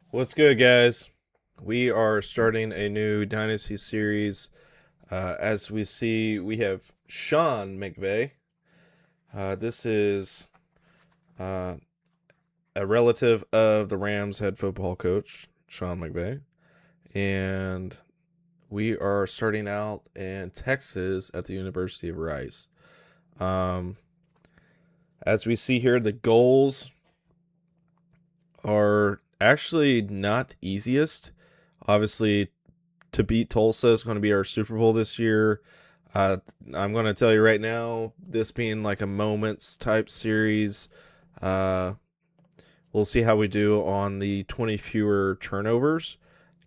What's good, guys? We are starting a new Dynasty series. As we see, we have Sean McVay. This is uh, a relative of the Rams head football coach, Sean McVay. And we are starting out in Texas at the University of Rice. Um, as we see here, the goals are actually not easiest. Obviously, to beat Tulsa is going to be our Super Bowl this year. Uh, I'm going to tell you right now, this being like a moments type series, uh, we'll see how we do on the 20 fewer turnovers.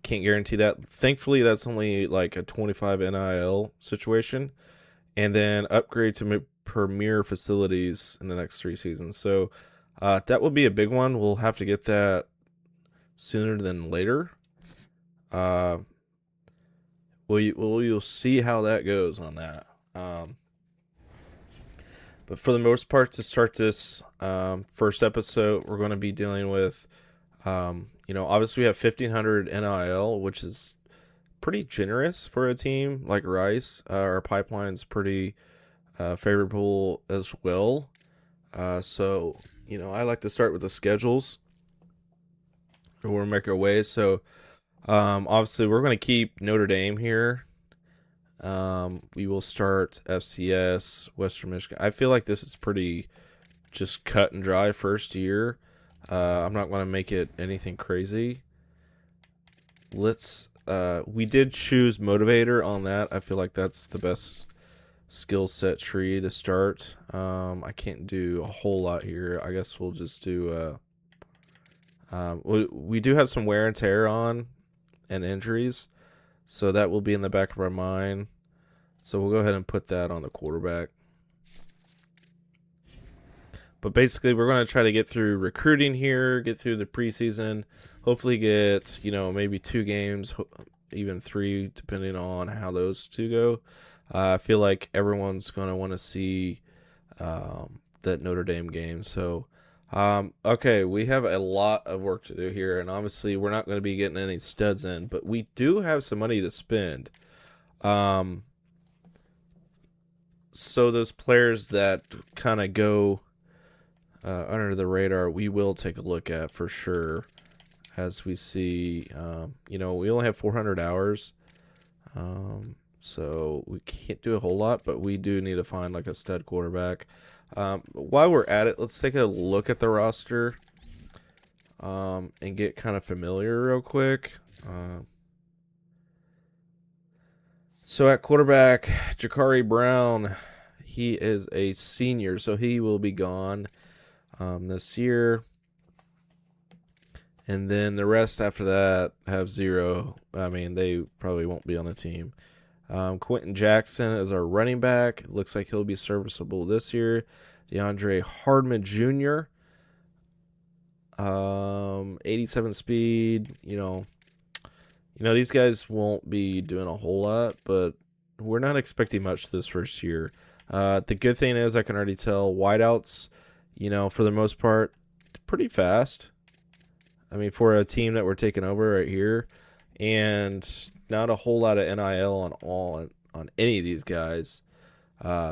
Can't guarantee that. Thankfully, that's only like a 25 NIL situation, and then upgrade to premier facilities in the next 3 seasons. So that will be a big one. We'll have to get that sooner than later. Uh, you'll see how that goes on that. Um, but for the most part, to start this first episode, we're going to be dealing with, obviously we have 1,500 NIL, which is pretty generous for a team like Rice. Our pipeline's pretty favorable as well. I like to start with the schedules. We'll make our way. So, obviously, we're going to keep Notre Dame here. We will start FCS, Western Michigan. I feel like this is pretty just cut and dry first year. I'm not going to make it anything crazy. We did choose Motivator on that. I feel like that's the best skill set tree to start. I can't do a whole lot here. I guess we'll just do, we do have some wear and tear on and injuries. So that will be in the back of our mind. So we'll go ahead and put that on the quarterback. But basically, we're going to try to get through recruiting here, get through the preseason, hopefully get, maybe 2 games, even 3, depending on how those 2 go. I feel like everyone's going to want to see that Notre Dame game. So, okay, we have a lot of work to do here. And obviously, we're not going to be getting any studs in, but we do have some money to spend. So those players that kind of go under the radar, we will take a look at for sure. As we see, we only have 400 hours, so we can't do a whole lot, but we do need to find like a stud quarterback. While we're at it, let's take a look at the roster and get kind of familiar real quick. So at quarterback, Jakari Brown, he is a senior, so he will be gone this year. And then the rest after that have 0. I mean, they probably won't be on the team. Quentin Jackson is our running back. It looks like he'll be serviceable this year. DeAndre Hardman Jr., 87 speed. These guys won't be doing a whole lot, but we're not expecting much this first year. The good thing is I can already tell wideouts, for the most part, pretty fast. I mean, for a team that we're taking over right here, and not a whole lot of NIL on any of these guys.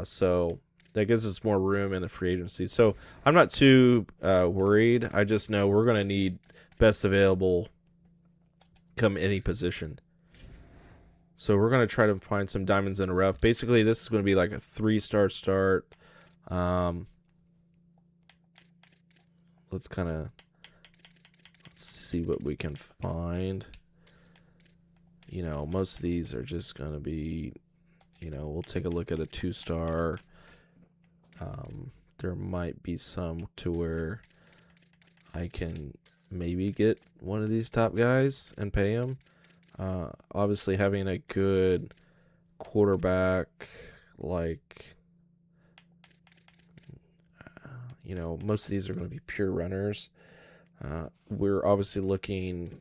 So that gives us more room in the free agency. So I'm not too worried. I just know we're going to need best available come any position. So we're going to try to find some diamonds in the rough. Basically, this is going to be like a 3-star start. Let's see what we can find. Most of these are just going to be, we'll take a look at a 2-star. There might be some to where I can maybe get one of these top guys and pay him. Obviously, having a good quarterback, like, most of these are going to be pure runners. We're obviously looking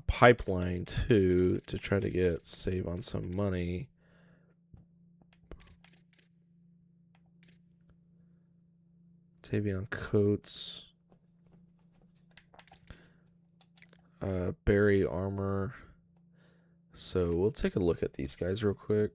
pipeline too to try to save on some money. Tavion Coates. berry armor. So we'll take a look at these guys real quick.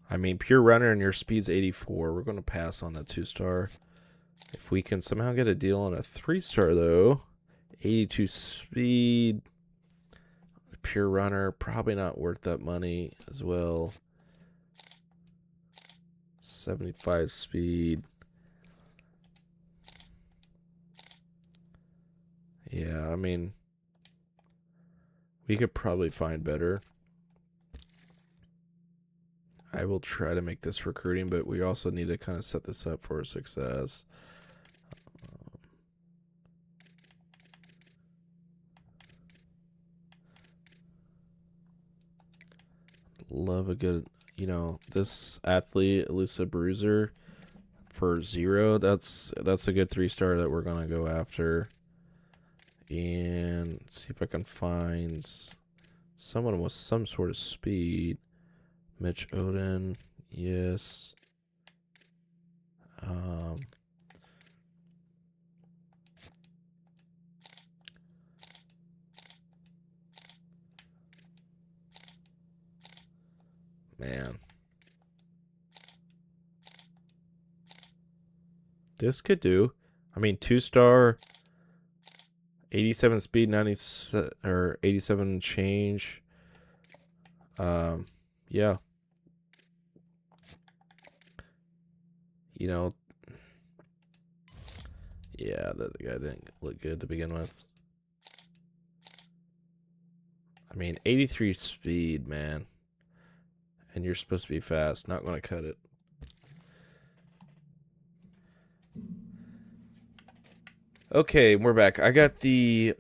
I mean, pure runner and your speed's 84. We're going to pass on the 2-star. If we can somehow get a deal on a 3-star, though, 82 speed, pure runner, probably not worth that money as well. 75 speed. Yeah, I mean, we could probably find better. I will try to make this recruiting, but we also need to kind of set this up for success. Love a good, this athlete, Elusive Bruiser, for 0. That's a good 3-star that we're gonna go after. And see if I can find someone with some sort of speed. Mitch Odin, yes. Man. This could do. I mean, 2-star, 87 speed, 90 or 87 change. Yeah. Yeah, that guy didn't look good to begin with. I mean, 83 speed, man. And you're supposed to be fast. Not going to cut it. Okay, we're back. I got the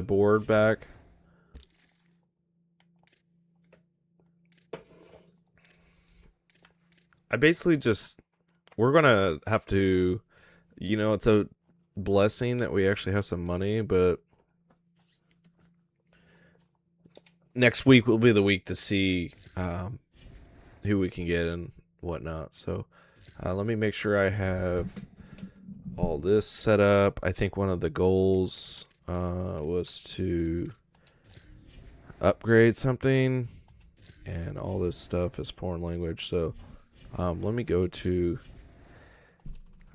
board back. I basically we're going to have to, it's a blessing that we actually have some money, but next week will be the week to see who we can get and whatnot. So let me make sure I have all this set up. I think one of the goals was to upgrade something, and all this stuff is foreign language. So let me go to,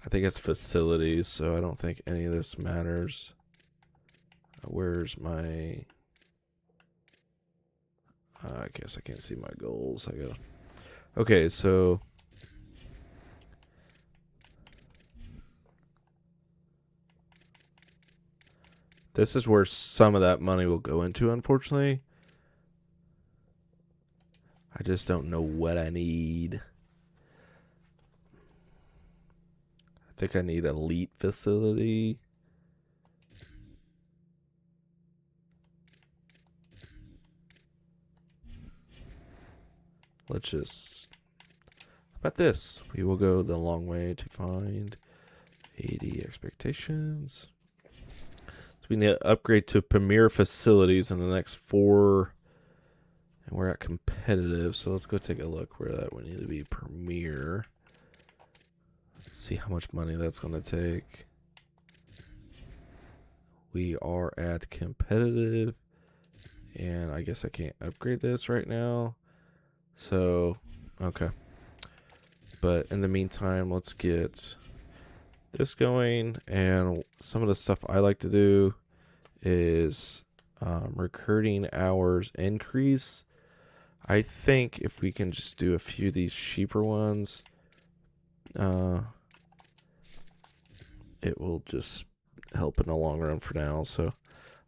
I think it's facilities, so I don't think any of this matters. Where's my, I guess I can't see my goals. Okay, so this is where some of that money will go into, unfortunately. I just don't know what I need. I think I need elite facility. Let's just, how about this? We will go the long way to find 80 expectations. So we need to upgrade to premier facilities in the next 4. And we're at competitive, so let's go take a look where that would need to be premier. Let's see how much money that's going to take. We are at competitive, and I guess I can't upgrade this right now. So, okay. But in the meantime, let's get this going. And some of the stuff I like to do is recruiting hours increase. I think if we can just do a few of these cheaper ones, it will just help in the long run for now. So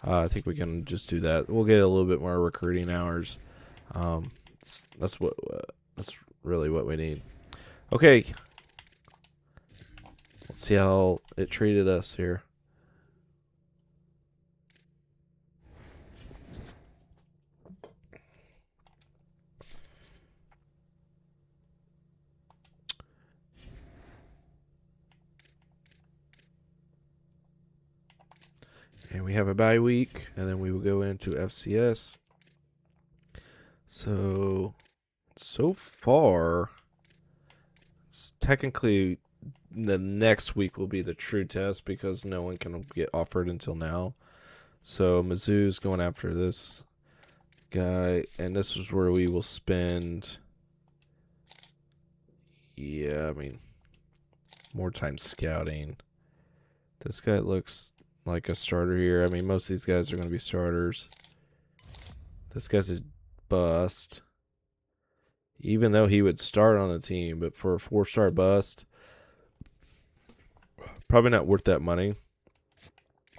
I think we can just do that. We'll get a little bit more recruiting hours. That's really what we need. Okay. Let's see how it treated us here. And we have a bye week, and then we will go into FCS. So far, technically, the next week will be the true test because no one can get offered until now. So Mizzou's going after this guy, and this is where we will spend. Yeah, I mean, more time scouting. This guy looks like a starter here. I mean, most of these guys are going to be starters. This guy's a bust. Even though he would start on the team, but for a 4-star bust, probably not worth that money.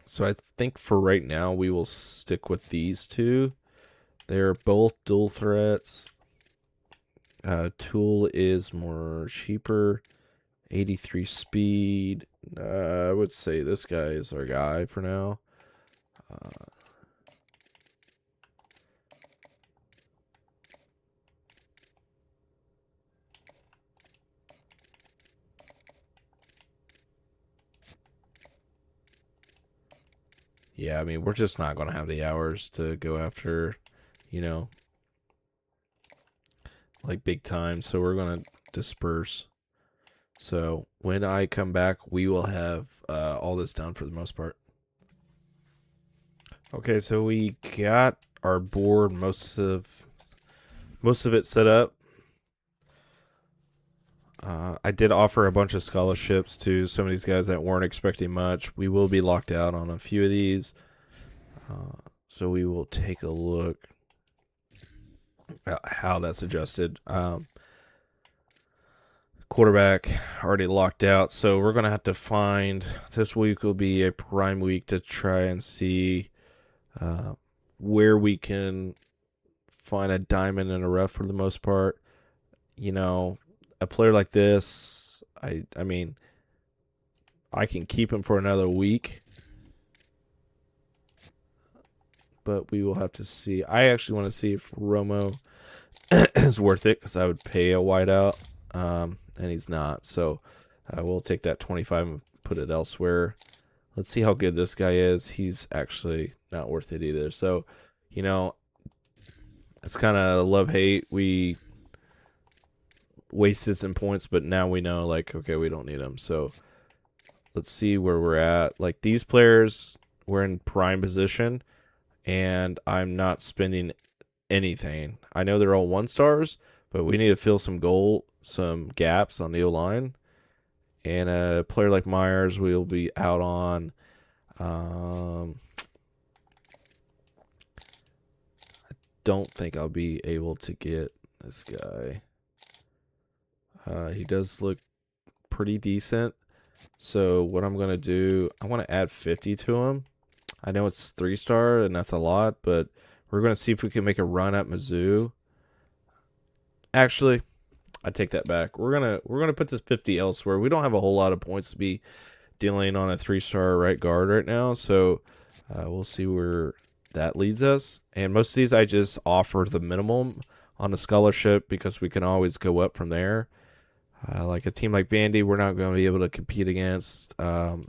So I think for right now, we will stick with these two. They're both dual threats. Tool is more cheaper. 83 speed. I would say this guy is our guy for now. Yeah, I mean, we're just not going to have the hours to go after, like big time. So we're going to disperse. So when I come back, we will have all this done for the most part. Okay, so we got our board, most of it set up. I did offer a bunch of scholarships to some of these guys that weren't expecting much. We will be locked out on a few of these. So we will take a look at how that's adjusted. Quarterback already locked out, so we're going to have to find, this week will be a prime week to try and see where we can find a diamond in a rough for the most part. A player like this, I mean, I can keep him for another week, but we will have to see. I actually want to see if Romo is worth it because I would pay a wideout, and he's not. So we'll take that 25 and put it elsewhere. Let's see how good this guy is. He's actually not worth it either. So, it's kind of love-hate. We wasted some points, but now we know, like, okay, we don't need them. So let's see where we're at. Like, these players, we're in prime position, and I'm not spending anything. I know they're all 1-stars, but we need to fill some gaps on the O-line. And a player like Myers we'll be out on. I don't think I'll be able to get this guy. He does look pretty decent. So what I'm going to do, I want to add 50 to him. I know it's 3-star and that's a lot, but we're going to see if we can make a run at Mizzou. Actually, I take that back. We're gonna put this 50 elsewhere. We don't have a whole lot of points to be dealing on a 3-star right guard right now, so we'll see where that leads us. And most of these I just offer the minimum on a scholarship because we can always go up from there. Like a team like Vandy, we're not going to be able to compete against.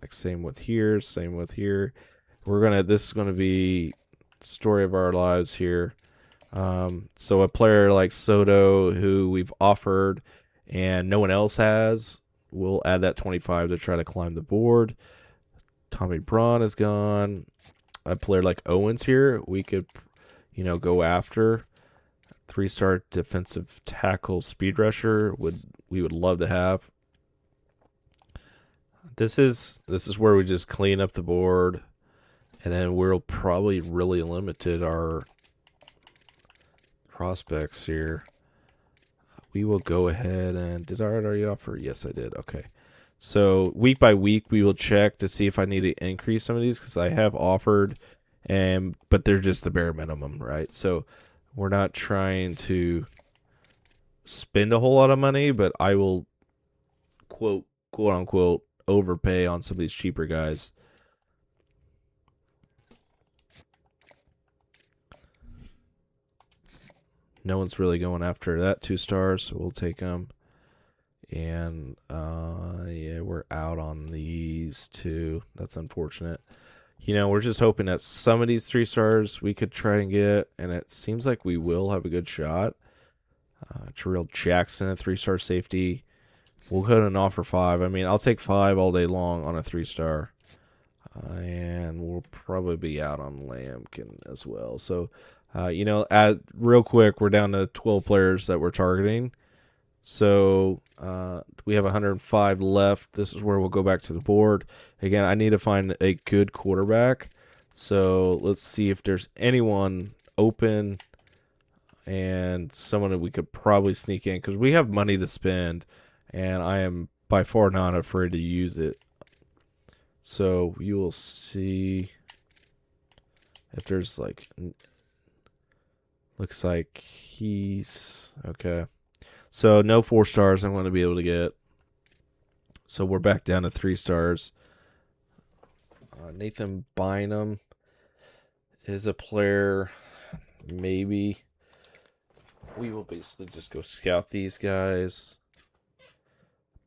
Same with here. This is going to be story of our lives here. So a player like Soto, who we've offered and no one else has, we'll add that 25 to try to climb the board. Tommy Braun is gone. A player like Owens here, we could, go after. 3-star defensive tackle speed rusher we would love to have. This is where we just clean up the board, and then we'll probably really limited our prospects here. We will go ahead and did I already offer? Yes, I did. Okay. So week by week, we will check to see if I need to increase some of these because I have offered, but they're just the bare minimum, right? So we're not trying to spend a whole lot of money, but I will quote unquote overpay on some of these cheaper guys. No one's really going after that 2-stars, so we'll take them. And yeah, we're out on these two. That's unfortunate. You know, we're just hoping that some of these 3-stars we could try and get, and it seems like we will have a good shot. Terrell Jackson, a 3-star safety. We'll go to an offer 5. I mean, I'll take 5 all day long on a 3-star. And we'll probably be out on Lampkin as well. So, real quick, we're down to 12 players that we're targeting. So we have 105 left. This is where we'll go back to the board. Again, I need to find a good quarterback. So let's see if there's anyone open and someone that we could probably sneak in because we have money to spend, and I am by far not afraid to use it. So you will see if there's like, looks like he's okay. So no 4-stars I'm going to be able to get. So we're back down to 3 stars. Nathan Bynum is a player. Maybe we will basically just go scout these guys.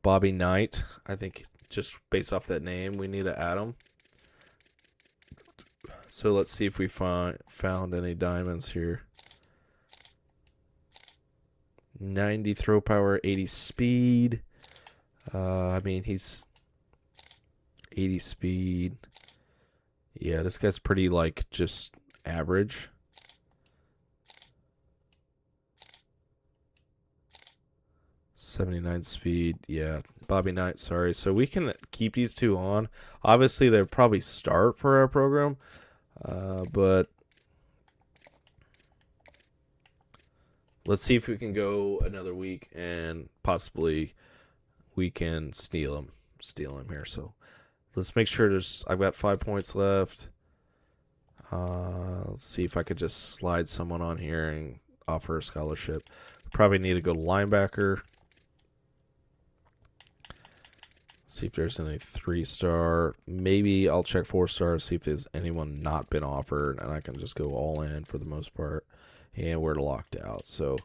Bobby Knight, I think just based off that name, we need to add him. So let's see if we found any diamonds here. 90 throw power, 80 speed. I mean, he's 80 speed. Yeah, this guy's pretty, like, just average. .79 speed. Yeah, Bobby Knight, sorry. So we can keep these 2 on. Obviously, they'll probably start for our program. But let's see if we can go another week and possibly we can steal him here. So let's make sure I've got 5 points left. Let's see if I could just slide someone on here and offer a scholarship. Probably need to go to linebacker. See if there's any 3-star. Maybe I'll check 4-star, see if there's anyone not been offered, and I can just go all in for the most part. And we're locked out, so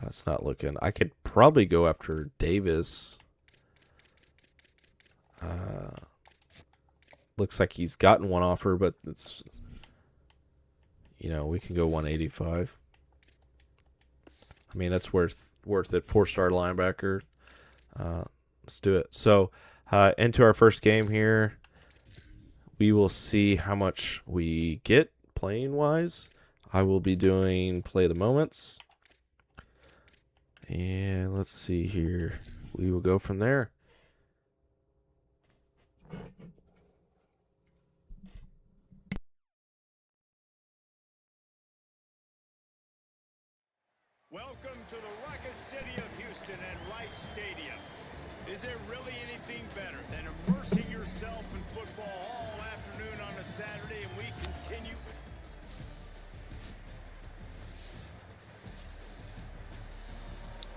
it's not looking. I could probably go after Davis. Looks like he's gotten one offer, but it's, we can go 185. I mean, that's worth it. 4-star linebacker. Let's do it. So, into our first game here, we will see how much we get playing wise. I will be doing play the moments. And let's see here. We will go from there. Welcome to the Rocket City of Houston and Rice Stadium. Is there really anything better than immersing yourself in football all afternoon on a Saturday, and we continue?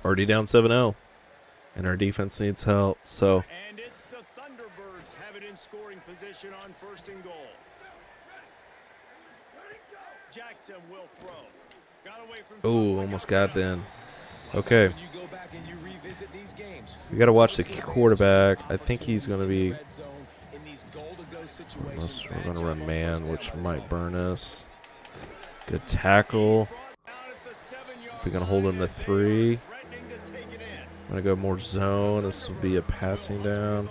Already down 7-0, and our defense needs help. So, and it's the Thunderbirds have it in scoring position on 1st and goal. Jackson will throw. Oh, almost got then. Okay. We got to watch the quarterback. I think he's going to be, unless we're going to run man, which might burn us. Good tackle. We're going to hold him to 3. I'm going to go more zone. This will be a passing down.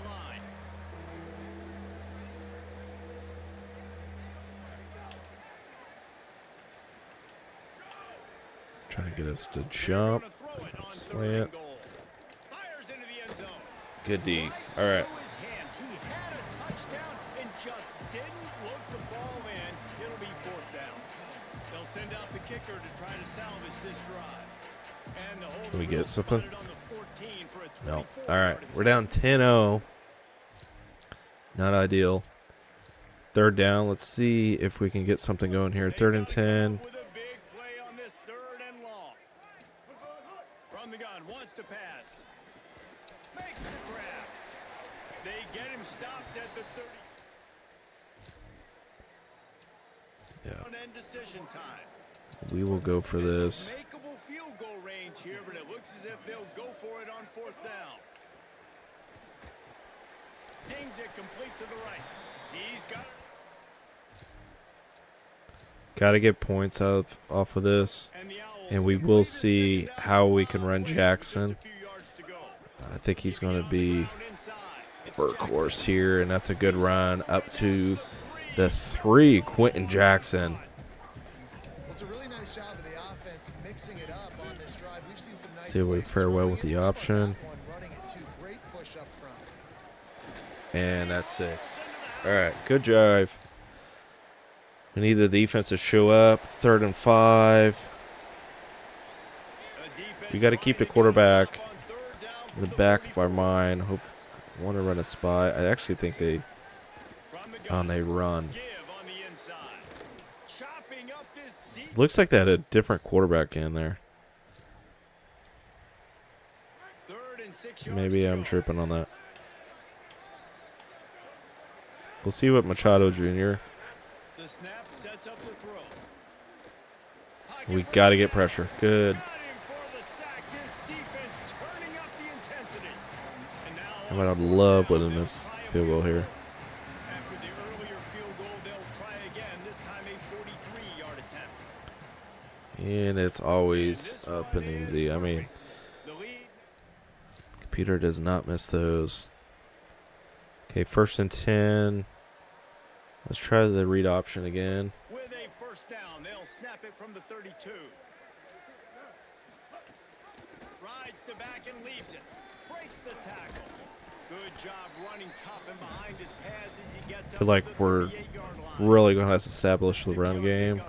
Trying to get us to jump. Slant. Good D. All right. Can we get something? No. All right. We're down 10-0. Not ideal. 3rd down. Let's see if we can get something going here. 3rd and 10. From the gun, wants to pass. Makes the grab. They get him stopped at the 30. Yeah. End decision time. We will go for this. Makeable field goal range here, but it looks as if they'll go for it on 4th down. Zings it complete to the right. He's got it. Got to get points off of this. And the Owls And we can will play the see second down how we the can wild run way with Jackson. just a few yards to go. I think he's going to Keeping it on the be ground inside. It's workhorse Jackson. here, and that's a good run up to the Three. 3, Quentin Jackson. Well, it's a really nice job of the offense mixing it up on this drive. We've seen some nice See if we plays fare well throwing with the it. How about option. that one, running it too. Great push up front. And that's 6. All right, good drive. We need the defense to show up. 3rd and 5. We got to keep the quarterback in the back of our mind. Hope want to run a spy. I actually think they run. Looks like they had a different quarterback in there. Maybe I'm tripping on that. We'll see what Machado Jr. We got to get pressure. Good. I might have loved winning this field goal here. After the earlier field goal, they'll try again, this time a 43-yard attempt. And it's always up and easy. I mean, computer does not miss those. Okay, 1st and 10. Let's try the read option again. With a first down, they'll snap it from the 32. Rides the back and leaves it. Breaks the tackle. Good job running tough and behind his pads as he gets I feel like we're really going to have to establish the run game.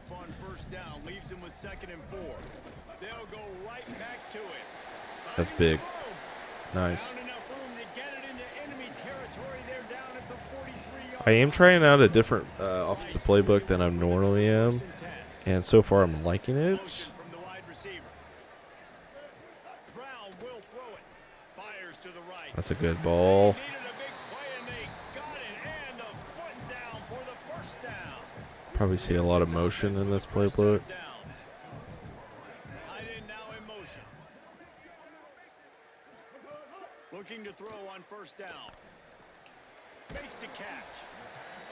That's big. Nice. I am trying out a different offensive playbook than I normally am, and so far I'm liking it. That's a good ball. Probably see a lot of motion in this playbook. Looking to throw on first down. Makes the catch.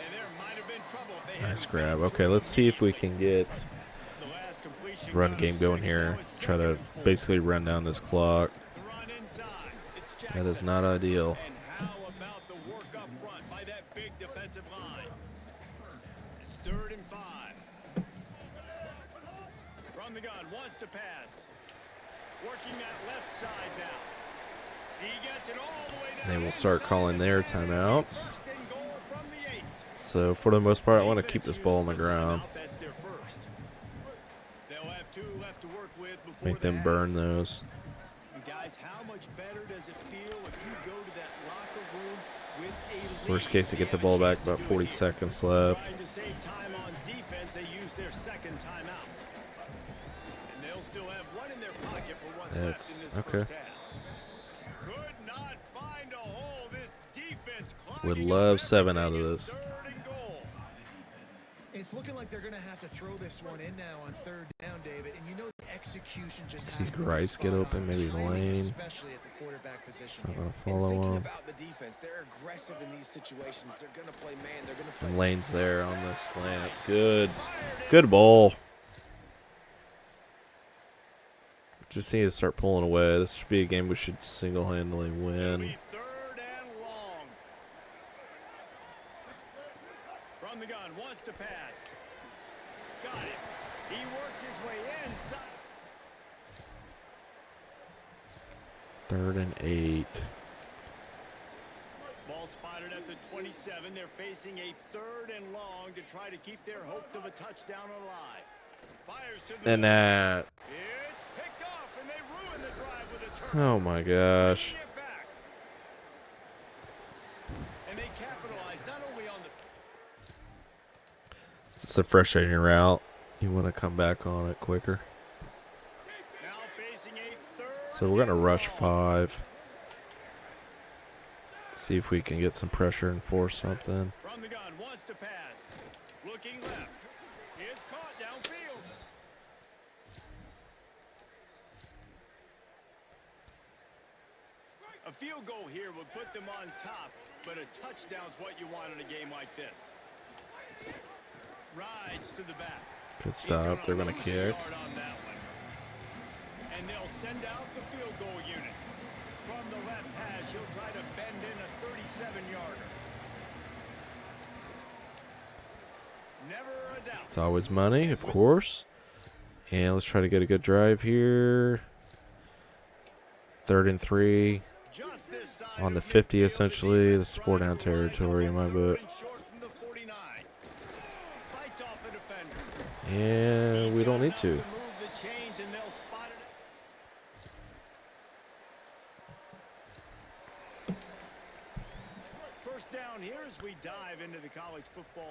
And there might have been trouble if they Nice grab. Okay, let's see if we can get run game going here. Try to basically run down this clock. That is not ideal. And how about the work up front by that big defensive line? It's 3rd and 5. From the gun, wants to pass. Working that left side now. He gets it all the way down. They will start calling their timeouts. So for the most part, I want to keep this ball on the ground. Make them burn those. Guys, how much better does it feel if you go to that locker room with a lead? Worst case, to get the ball back, about 40 seconds left. Trying to save time on defense, they use their second timeout. And they'll still have one in their pocket for what's left in this Okay. first half. Could not find a hole. This defense Would clogging love up 7 out of everything. this. It's 3rd and goal. It's looking like they're going to have to throw this one in now on 3rd down, David. And you know the execution just See has to be Grice get spot open, on, maybe timing, Lane. especially at the quarterback It's position. not going to And follow thinking him. about the defense, they're aggressive in these situations. They're going to play man. They're going to play. And Lane's there on the slant. Good. Good ball. Just need to start pulling away. This should be a game we should single-handedly It'll win. be 3rd and long. From the gun, wants to pass. Got it. He works his way inside. 3rd and 8. Ball spotted at the 27. They're facing a 3rd and long to try to keep their hopes of a touchdown alive. Fires to the And that. It's picked off, and they ruin the drive with a turnover. Oh my gosh. Bringing it back. And they capitalize not only on the It's a frustrating route. You want to come back on it quicker. now facing a 3rd. So we're going to rush 5. See if we can get some pressure and force something. From the gun, wants to pass. Looking left. It's caught downfield. A field goal here would put them on top, but a touchdown's what you want in a game like this. Rides to the back. Good stop. They're going to kick. And they'll send out the field goal unit. From the left hash, he'll try to bend in a 37-yarder. Never a doubt. It's always money, of course. And let's try to get a good drive here. 3rd and 3. On the 50, essentially. This is 4-down territory in my book. And we don't need to.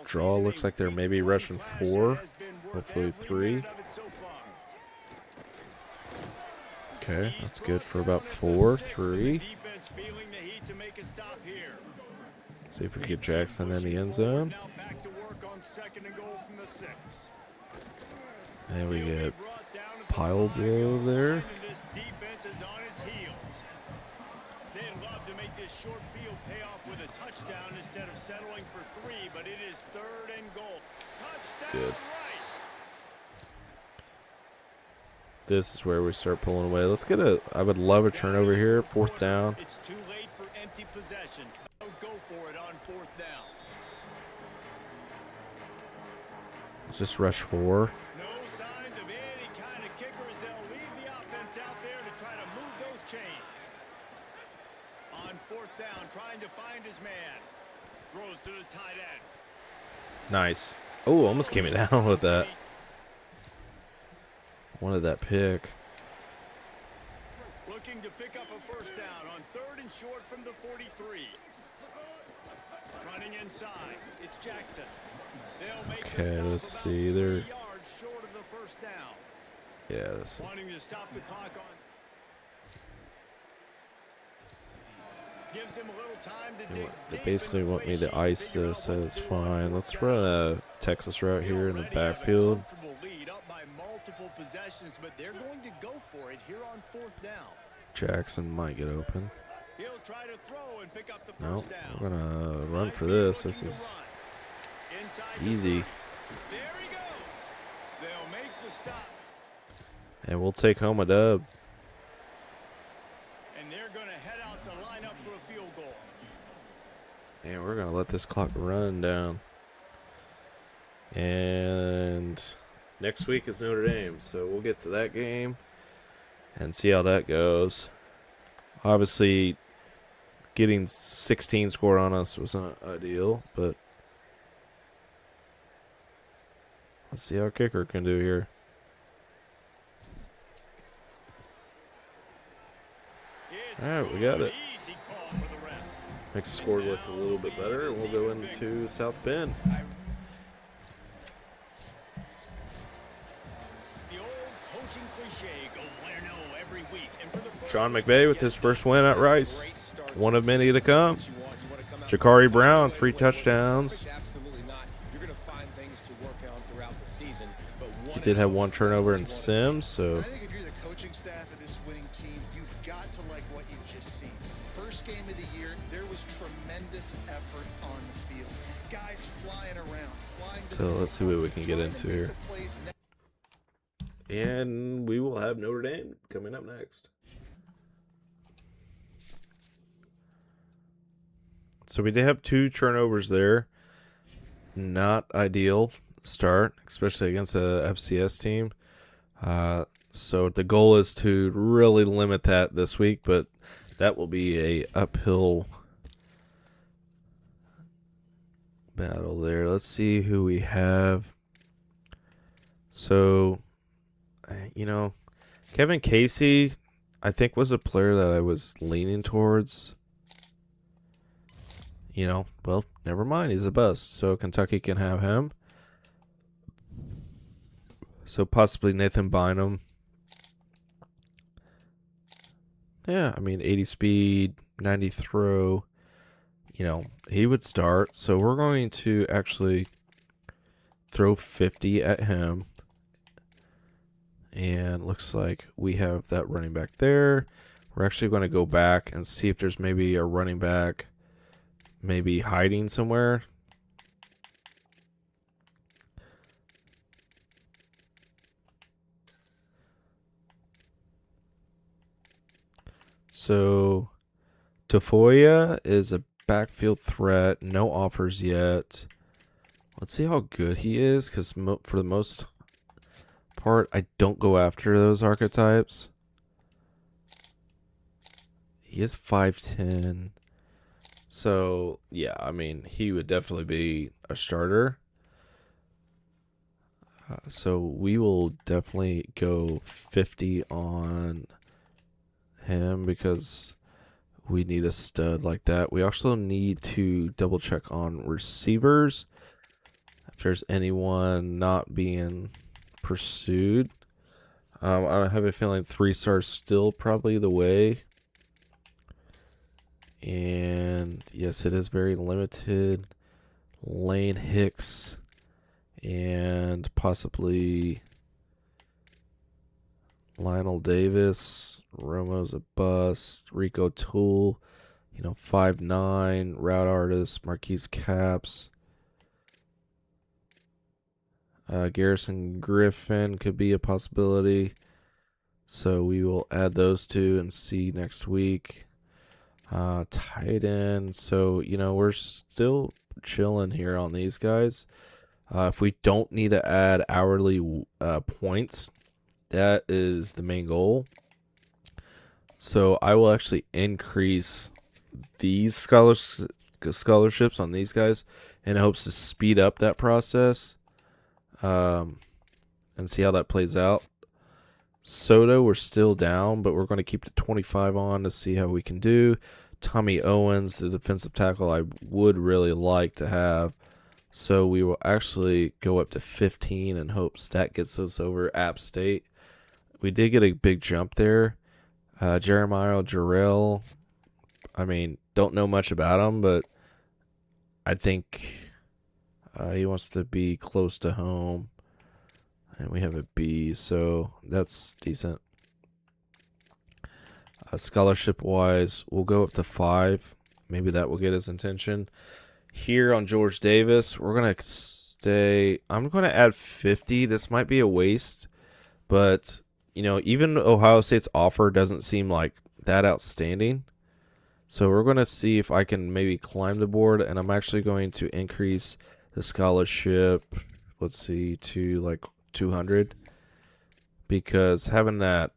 Draw looks like they're maybe rushing 4, hopefully 3. Okay, that's good for about 4, 3. See if we get Jackson in the end zone. And we get pile drove there. They'd love to make this short field pay off with a touchdown instead of settling for 3, but it is 3rd and goal. Touchdown, good. Rice. This is where we start pulling away. Let's get I would love a turnover here. 4th down. It's too late for empty possessions. Don't go for it on 4th down. Let's just rush 4. No signs of any kind of kickers. They'll leave the offense out there to try to move those chains. On 4th down, trying to find his man. Throws to the tight end. Nice. Oh, almost came it down with that. Wanted that pick. Looking to pick up a 1st down on 3rd and short from the 43. Running inside, it's Jackson. They'll make Okay, let's see. They're yards short of the 1st down. yeah. This is, Wanting to stop the clock on. Gives him a little time to dig they deep basically into want play me to sheet, ice figure out this. what to That's do on fine. 4th Let's down. run a Texas route here in the backfield. Lead up by multiple possessions, but they're going to go for it here on 4th down. Jackson might get open. He'll try to throw and pick up the 1st Nope. down. We're gonna run for this. This is easy. There he goes. They'll make the stop. And we'll take home a dub. And they're going to head out to line up for a field goal. And we're gonna let this clock run down. And next week is Notre Dame, so we'll get to that game and see how that goes. Obviously, getting 16 scored on us was not ideal, but let's see how our kicker can do here. All right, we got it. Easy call for the refs. Makes the score look a little bit better, and we'll go into South Bend. The old coaching cliche, go win or no every week. And for the first Sean McVay with his first win at Rice. One of many to come. Jakari Brown, 3 touchdowns. Absolutely not. You're going to find things to work on throughout the season, but He did have 1 turnover in Sims, so I think if you're the coaching staff of this winning team, you've got to like what you've just seen. First game of the year, there was tremendous effort on the field. Guys flying around, flying to so the let's see what we can get trying to into make here. the plays And we will have Notre Dame coming up next. So we did have 2 turnovers there. Not ideal start, especially against a FCS team. So the goal is to really limit that this week, but that will be a uphill battle there. Let's see who we have. So, Kevin Casey, I think, was a player that I was leaning towards. Well, never mind. He's a bust. So Kentucky can have him. So possibly Nathan Bynum. Yeah, 80 speed, 90 throw. He would start. So we're going to actually throw 50 at him. And looks like we have that running back there. We're actually going to go back and see if there's maybe a running back maybe hiding somewhere. So Tafoya is a backfield threat. No offers yet. Let's see how good he is, because for the most part, I don't go after those archetypes. He is 5'10". So, yeah, I mean, he would definitely be a starter. So we will definitely go 50 on him because we need a stud like that. We also need to double check on receivers. If there's anyone not being pursued. I have a feeling 3 stars still probably the way. And yes, it is very limited. Lane Hicks and possibly Lionel Davis. Romo's a bust. Rico Toole, 5'9", route artist. Marquise Caps. Garrison Griffin could be a possibility. So we will add those two and see next week. Tight end. So, we're still chilling here on these guys. If we don't need to add hourly points, that is the main goal. So I will actually increase these scholarships on these guys in hopes to speed up that process. And see how that plays out. Soto, we're still down, but we're going to keep the 25 on to see how we can do. Tommy Owens, the defensive tackle, I would really like to have. So we will actually go up to 15 in hopes that gets us over App State. We did get a big jump there. Jeremiah Jarrell, don't know much about him, but I think he wants to be close to home. And we have a B, so that's decent. Scholarship-wise, we'll go up to 5. Maybe that will get his attention. Here on George Davis, we're going to stay. I'm going to add 50. This might be a waste, but, even Ohio State's offer doesn't seem like that outstanding. So we're going to see if I can maybe climb the board, and I'm actually going to increase the scholarship, let's see, to like 200, because having a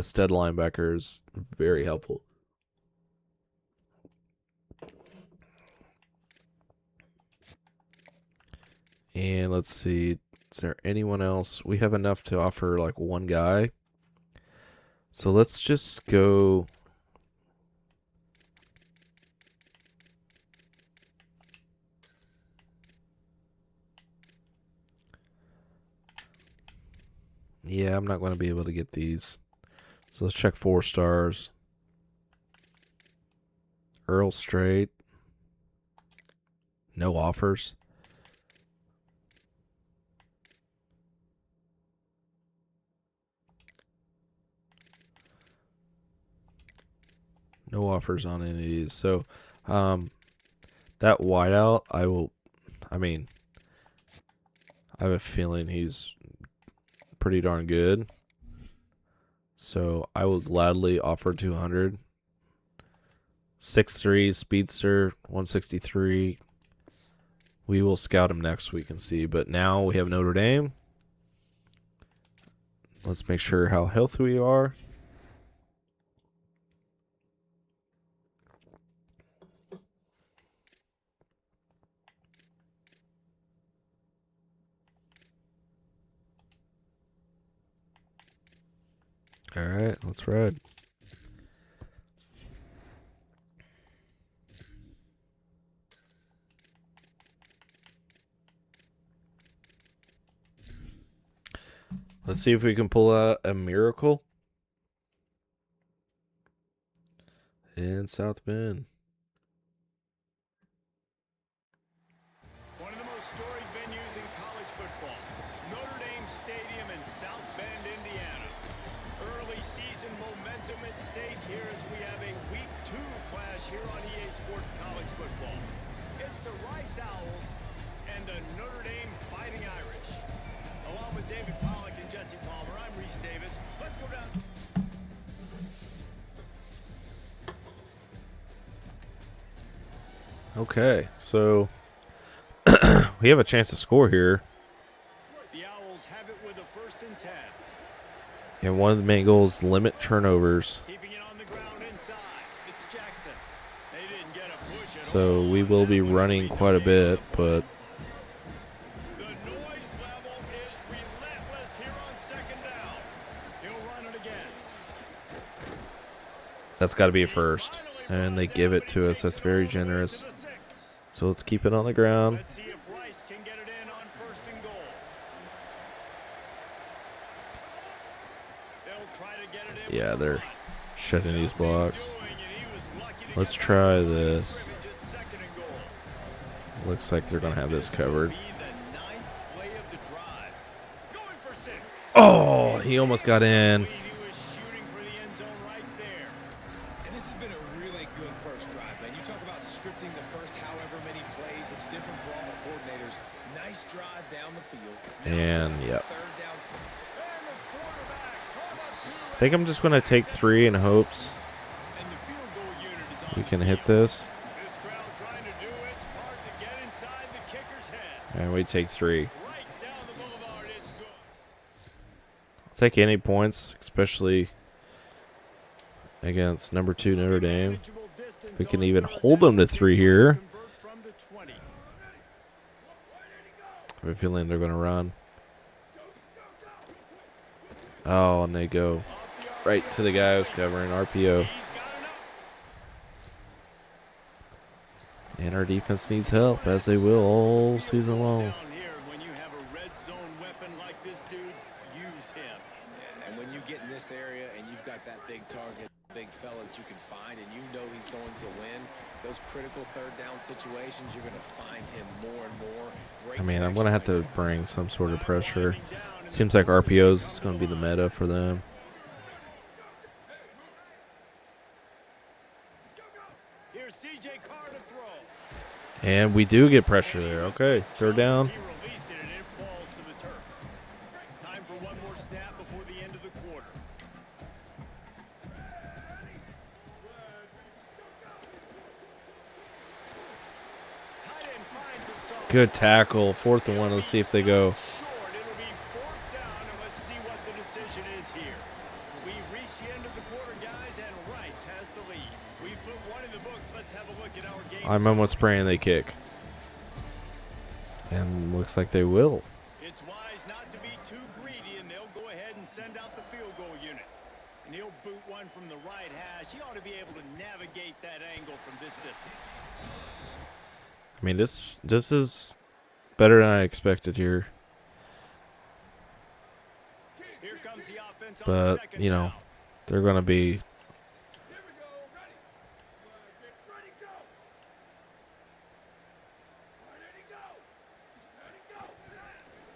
stud linebacker is very helpful. And let's see, is there anyone else? We have enough to offer like one guy. So let's just go. Yeah, I'm not going to be able to get these. So let's check 4 stars. Earl Strait. No offers. No offers on any of these. So, that wideout, I have a feeling he's pretty darn good. So I will gladly offer 200. 6'3", speedster, 163. We will scout him next week and see. But now we have Notre Dame. Let's make sure how healthy we are. All right, let's ride. Let's see if we can pull out a miracle in South Bend. One of the most storied venues in college football, Notre Dame Stadium in South Bend, Indiana. Early season momentum at stake here as we have a Week 2 clash here on EA Sports College Football. It's the Rice Owls and the Notre Dame Fighting Irish. Along with David Pollack and Jesse Palmer, I'm Reese Davis. Let's go down. Okay, so we have a chance to score here. The Owls have it with a 1st and 10. And one of the main goals, limit turnovers. Keeping it on the ground inside. It's Jackson. They didn't get a push at So all. we will be running quite a bit, but The noise level is relentless here on 2nd down. He'll run it again. that's got to be a first. And they give it to us. That's very generous. So let's keep it on the ground. Let's see if Rice can get it in on 1st and goal. They'll try to get it in. Yeah, they're shutting these blocks. Doing, and he was lucky to Let's get try that this. scrimmage at 2nd and goal. Looks like they're going to have this covered. Be the 9th play of the drive. Going for 6. Oh, he almost got in. He was shooting for the end zone right there. And this has been a really good first drive, man. You talk about scripting the first however many plays. It's different for all the coordinators. Nice drive down the field. And, yep. 3rd down. And the quarterback called up two. I think I'm just going to take 3 in hopes And the field goal unit is on we can the hit field. this. This crowd trying to do its part to get inside the kicker's head. And we take 3. Right down the boulevard, it's good. I'll take any points, especially against number 2 Notre Dame. Manageable distance We can on even 3rd hold down. them to 3 here. Convert from the 20. I have a feeling they're going to run. Oh, and they go right to the guy who's covering RPO. He's got enough. And our defense needs help, as they will all season long. Down here, when you have a red zone weapon like this dude, use him. And when you get in this area and you've got that big target, big fella that you can find, and you know he's going to win, those critical 3rd down situations, you're going to find him more and more. Great I mean, I'm going to have connection to right bring some sort of pressure. Seems like RPOs is going to be the meta for them. Here's CJ Carr to throw. And we do get pressure there. Okay, 3rd down. He released it and it falls to the turf. Time for one more snap before the end of the quarter. Tight end finds a soft Good tackle. 4th and 1. Let's see if they go. short. It'll be 4th down, and let's see what the decision is here. We've reached the end of the quarter, guys, and Rice has the lead. We've put one in the books. Let's have a look at our game. I'm almost praying they kick. And looks like they will. It's wise not to be too greedy, and they'll go ahead and send out the field goal unit. And he'll boot one from the right hash. He ought to be able to navigate that angle from this distance. I mean, this is better than I expected here. Here comes the offense on But, 2nd you know, down. they're going to be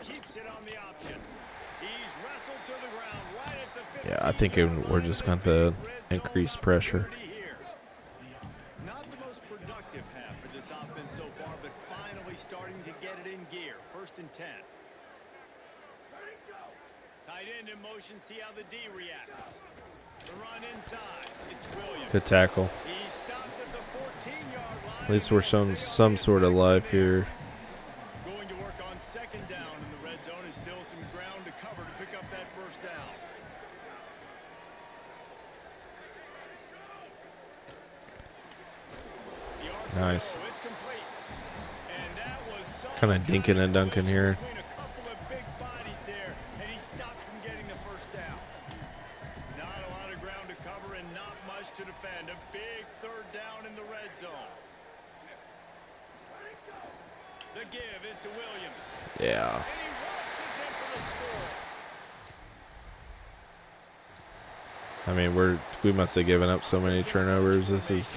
Keeps it on the option. He's wrestled to the ground right at the 15. Yeah, I think we're just going to increase pressure. Not the most productive half for this offense so far, but finally starting to get it in gear. 1st and 10. Tight end in motion, see how the D reacts. The run inside. It's Williams. Good tackle. He stopped at the 14-yard line. At least we're showing some sort of life here. Going to work on 2nd down in the red zone is still some ground to cover to pick up that 1st down. Nice. It's complete. And that was so Kinda dinking and dunking here. between a couple of big bodies there, and he stopped from getting the 1st down. Not a lot of ground to cover and not much to defend. A big 3rd down in the red zone. The give is to Williams. Yeah. And he waltzes in for the score. I mean, we must have given up so many turnovers. This is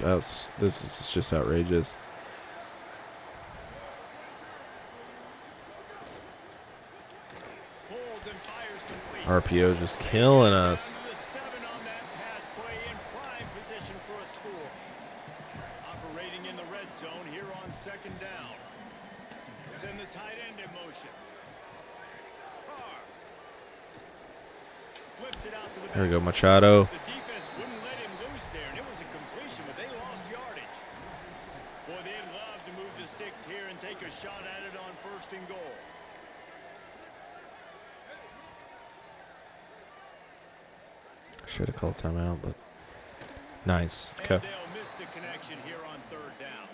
just outrageous. Pulls and fires complete. RPO just killing us. The 7 on that pass play in prime position for a score. Operating in the red zone here on 2nd down. Send the tight end in motion. Carr. Flips it out to the There we go, back. Machado. The defense wouldn't let him loose there, and it was a completion, but they lost yardage. Boy, they'd love here and take a shot at it on 1st and goal. Should have called timeout, but nice. Okay. And they'll miss the connection here on 3rd down.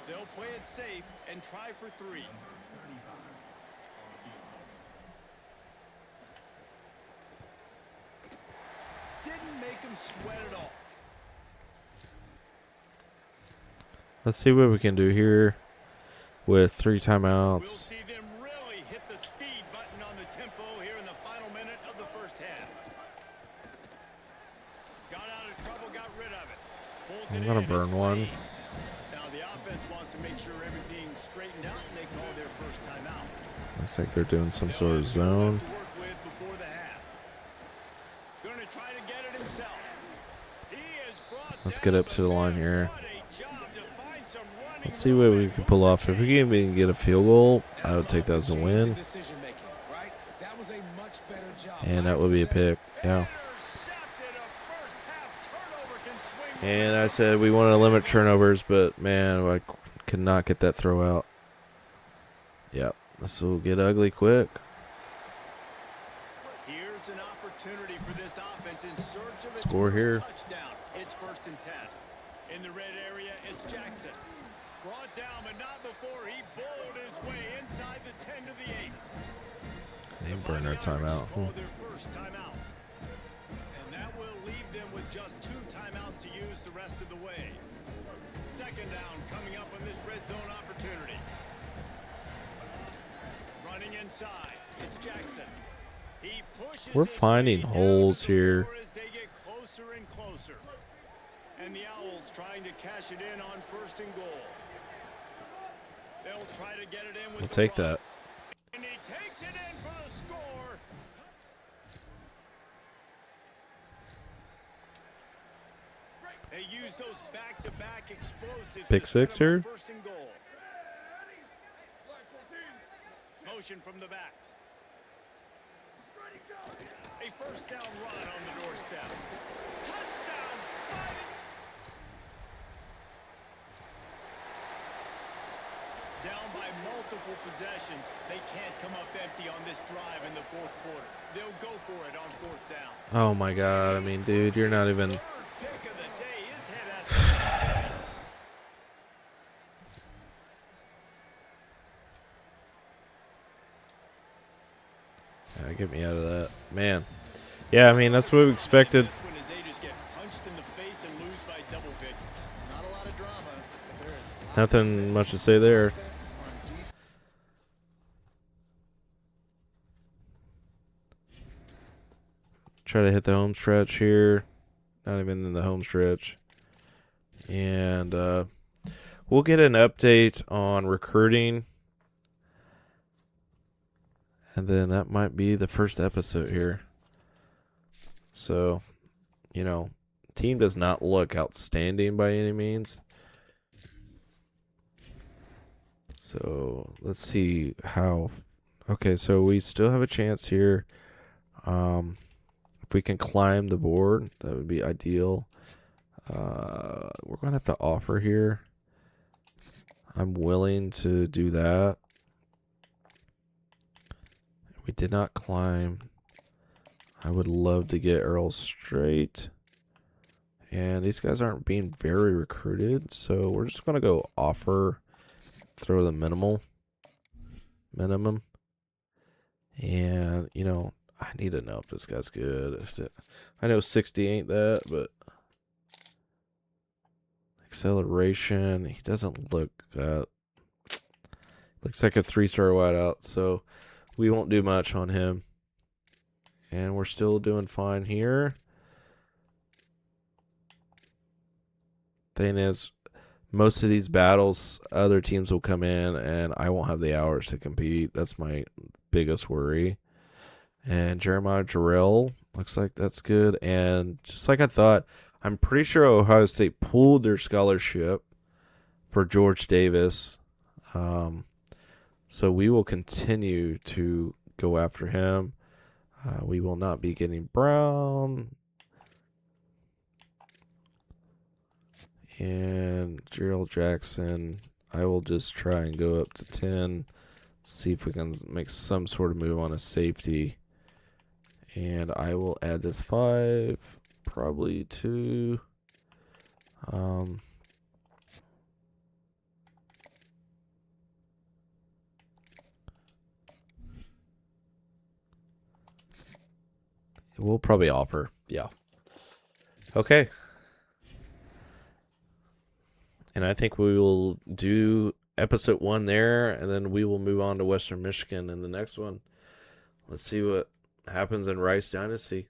They'll play it safe and try for 3. Didn't make him sweat at all. Let's see what we can do here with 3 We'll timeouts. see them really hit the speed button on the tempo here in the final minute of the 1st half. Got out of trouble, got rid of it. Pulls I'm it gonna in, burn it's one. late. Now the offense wants to make sure everything's straightened out, and they call their 1st timeout. Looks like they're doing some They'll sort of have two left zone. to work with before the half. Gonna try to get it himself. He is brought Let's down, get up to the but line man, here. what a job to find some running Let's see what we room can and pull move off. the If we can even get a field goal, I would take that as a win. That was a much better job. And that would be a pick. Yeah. Intercepted. A first half turnover can swing And I said we wanted to limit turnovers, but man, I could not get that throw out. Yep. This will get ugly quick. Here's an opportunity for this offense in search of its Score first here. touchdown. It's 1st and 10. In the red area, it's Jackson. Brought down, but not before he bowled his way inside the 10 to the 8. They burned our timeout. Call their 1st timeout. And that will leave them with just 2 timeouts to use the rest of the way. 2nd down coming up on this red zone opportunity. Running inside, it's Jackson. He pushes We're his finding way down holes to the here. floor as they get closer and closer. And the Owls trying to cash it in on 1st and goal. They'll try to get it in with We'll the take run. that. And he takes it in for the score. They use those back-to-back explosives. Pick to six set 'em up here. 1st and goal. Motion from the back. A 1st down run on the doorstep. Touchdown, fighting. Down by multiple possessions. They can't come up empty on this drive in the 4th quarter. They'll go for it on 4th down. Oh my god. I mean, dude, you're not even. 3rd pick of the day. His head has to spin. Yeah, get me out of that. Man. Yeah, I mean, that's what we expected. This one is they just get punched in the face and lose by double figures. Not a lot of drama, but there is Nothing much to say there. offense on defense. Try to hit the home stretch here. Not even in the home stretch. And we'll get an update on recruiting. And then that might be the first episode here. So, you know, team does not look outstanding by any means. So let's see how. Okay, so we still have a chance here. If we can climb the board, that would be ideal. We're going to have to offer here. I'm willing to do that. We did not climb. I would love to get Earl straight. And these guys aren't being very recruited, so we're just going to go offer, throw the minimum. And, you know, I need to know if this guy's good. I know 60 ain't that, but acceleration, he doesn't look looks like a 3-star wideout, so we won't do much on him. And we're still doing fine here. Thing is, most of these battles, other teams will come in and I won't have the hours to compete. That's my biggest worry. And Jeremiah Jarrell, looks like that's good. And just like I thought, I'm pretty sure Ohio State pulled their scholarship for George Davis. So we will continue to go after him. We will not be getting Brown. And Gerald Jackson, I will just try and go up to 10. See if we can make some sort of move on a safety. And I will add this 5. Probably 2. We'll probably offer. Yeah. Okay. And I think we will do episode 1 there, and then we will move on to Western Michigan in the next one. Let's see what happens in Rice Dynasty.